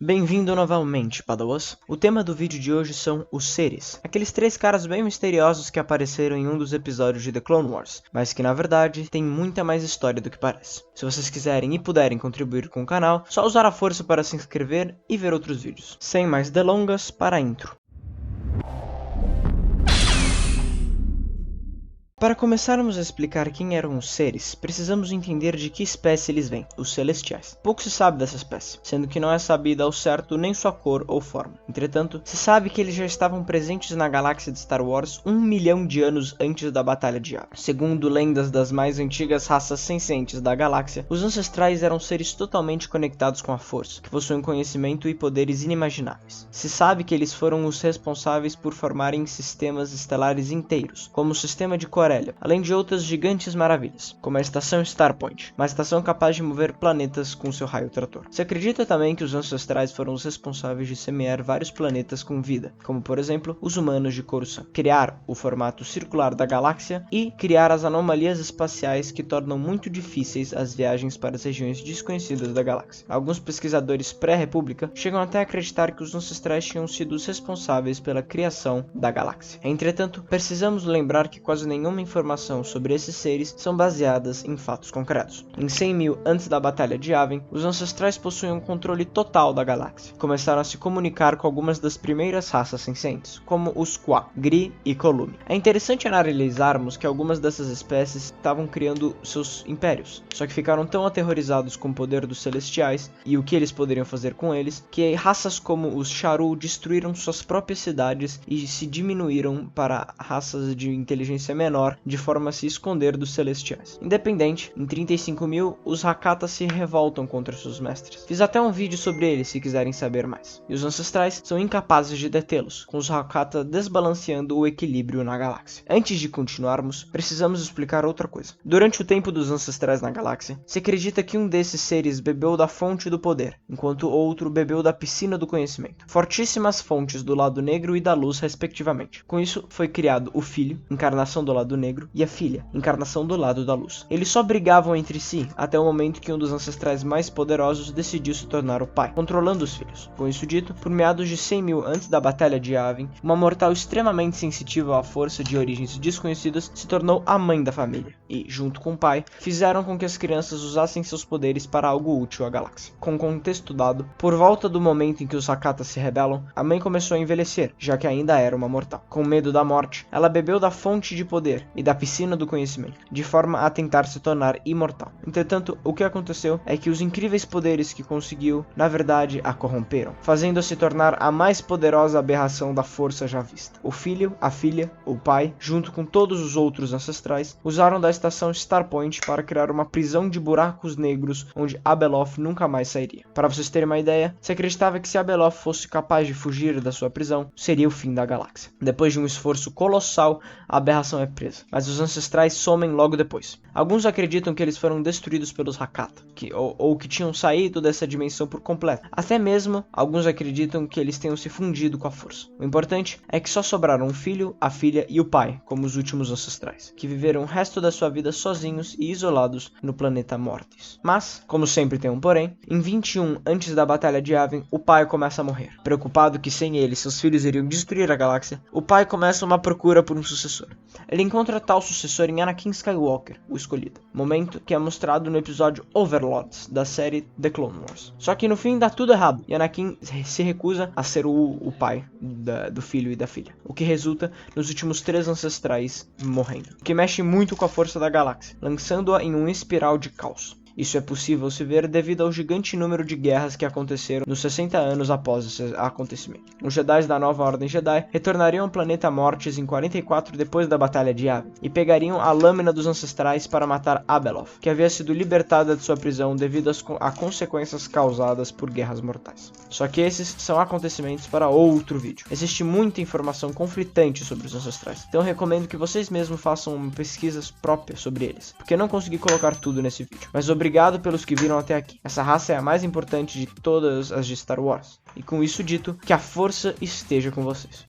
Bem-vindo novamente, Padawans. O tema do vídeo de hoje são os seres, aqueles 3 caras bem misteriosos que apareceram em um dos episódios de The Clone Wars, mas que na verdade tem muita mais história do que parece. Se vocês quiserem e puderem contribuir com o canal, só usar a força para se inscrever e ver outros vídeos. Sem mais delongas, para a intro. Para começarmos a explicar quem eram os seres, precisamos entender de que espécie eles vêm, os Celestiais. Pouco se sabe dessa espécie, sendo que não é sabida ao certo nem sua cor ou forma. Entretanto, se sabe que eles já estavam presentes na galáxia de Star Wars 1 milhão de anos antes da Batalha de Yavin. Segundo lendas das mais antigas raças sencientes da galáxia, os ancestrais eram seres totalmente conectados com a Força, que possuem conhecimento e poderes inimagináveis. Se sabe que eles foram os responsáveis por formarem sistemas estelares inteiros, como o sistema de Corellia, além de outras gigantes maravilhas, como a estação Starpoint, uma estação capaz de mover planetas com seu raio trator. Se acredita também que os ancestrais foram os responsáveis de semear vários planetas com vida, como por exemplo os humanos de Coruscant, criar o formato circular da galáxia e criar as anomalias espaciais que tornam muito difíceis as viagens para as regiões desconhecidas da galáxia. Alguns pesquisadores pré-república chegam até a acreditar que os ancestrais tinham sido os responsáveis pela criação da galáxia. Entretanto, precisamos lembrar que quase nenhuma informação sobre esses seres são baseadas em fatos concretos. Em 100 mil antes da Batalha de Yavin, os ancestrais possuíam um controle total da galáxia. Começaram a se comunicar com algumas das primeiras raças sencientes, como os Qua, Gri e Colume. É interessante analisarmos que algumas dessas espécies estavam criando seus impérios, só que ficaram tão aterrorizados com o poder dos Celestiais e o que eles poderiam fazer com eles, que raças como os Sharu destruíram suas próprias cidades e se diminuíram para raças de inteligência menor, de forma a se esconder dos Celestiais. Independente, em 35 mil, os Hakata se revoltam contra seus mestres. Fiz até um vídeo sobre eles se quiserem saber mais. E os ancestrais são incapazes de detê-los, com os Hakata desbalanceando o equilíbrio na galáxia. Antes de continuarmos, precisamos explicar outra coisa. Durante o tempo dos ancestrais na galáxia, se acredita que um desses seres bebeu da fonte do poder, enquanto outro bebeu da piscina do conhecimento. Fortíssimas fontes do lado negro e da luz, respectivamente. Com isso, foi criado o Filho, encarnação do lado negro, e a Filha, encarnação do lado da luz. Eles só brigavam entre si até o momento que um dos ancestrais mais poderosos decidiu se tornar o pai, controlando os filhos. Com isso dito, por meados de 100 mil antes da Batalha de Yavin, uma mortal extremamente sensitiva à força de origens desconhecidas se tornou a mãe da família, e, junto com o pai, fizeram com que as crianças usassem seus poderes para algo útil à galáxia. Com o contexto dado, por volta do momento em que os Hakata se rebelam, a mãe começou a envelhecer, já que ainda era uma mortal. Com medo da morte, ela bebeu da fonte de poder e da piscina do conhecimento, de forma a tentar se tornar imortal. Entretanto, o que aconteceu é que os incríveis poderes que conseguiu, na verdade, a corromperam, fazendo-a se tornar a mais poderosa aberração da força já vista. O filho, a filha, o pai, junto com todos os outros ancestrais, usaram da estação Starpoint para criar uma prisão de buracos negros onde Abeloth nunca mais sairia. Para vocês terem uma ideia, se acreditava que se Abeloth fosse capaz de fugir da sua prisão, seria o fim da galáxia. Depois de um esforço colossal, a aberração é presa, mas os ancestrais somem logo depois. Alguns acreditam que eles foram destruídos pelos Hakata, ou que tinham saído dessa dimensão por completo. Até mesmo, alguns acreditam que eles tenham se fundido com a força. O importante é que só sobraram o filho, a filha e o pai, como os últimos ancestrais, que viveram o resto da sua vida sozinhos e isolados no planeta Mortis. Mas, como sempre tem um porém, em 21 antes da Batalha de Yavin, o pai começa a morrer. Preocupado que sem ele seus filhos iriam destruir a galáxia, o pai começa uma procura por um sucessor. Ele encontra tal sucessor em Anakin Skywalker, o escolhido, momento que é mostrado no episódio Overlords da série The Clone Wars. Só que no fim dá tudo errado e Anakin se recusa a ser o pai do filho e da filha, o que resulta nos últimos 3 ancestrais morrendo, o que mexe muito com a força da galáxia, lançando-a em um espiral de caos. Isso é possível se ver devido ao gigante número de guerras que aconteceram nos 60 anos após esse acontecimento. Os Jedi da Nova Ordem Jedi retornariam ao planeta Mortis em 44 depois da Batalha de Yavin e pegariam a lâmina dos ancestrais para matar Abeloth, que havia sido libertada de sua prisão devido a consequências causadas por guerras mortais. Só que esses são acontecimentos para outro vídeo. Existe muita informação conflitante sobre os ancestrais, então eu recomendo que vocês mesmos façam pesquisas próprias sobre eles, porque eu não consegui colocar tudo nesse vídeo. Mas obrigado pelos que viram até aqui. Essa raça é a mais importante de todas as de Star Wars. E com isso dito, que a força esteja com vocês.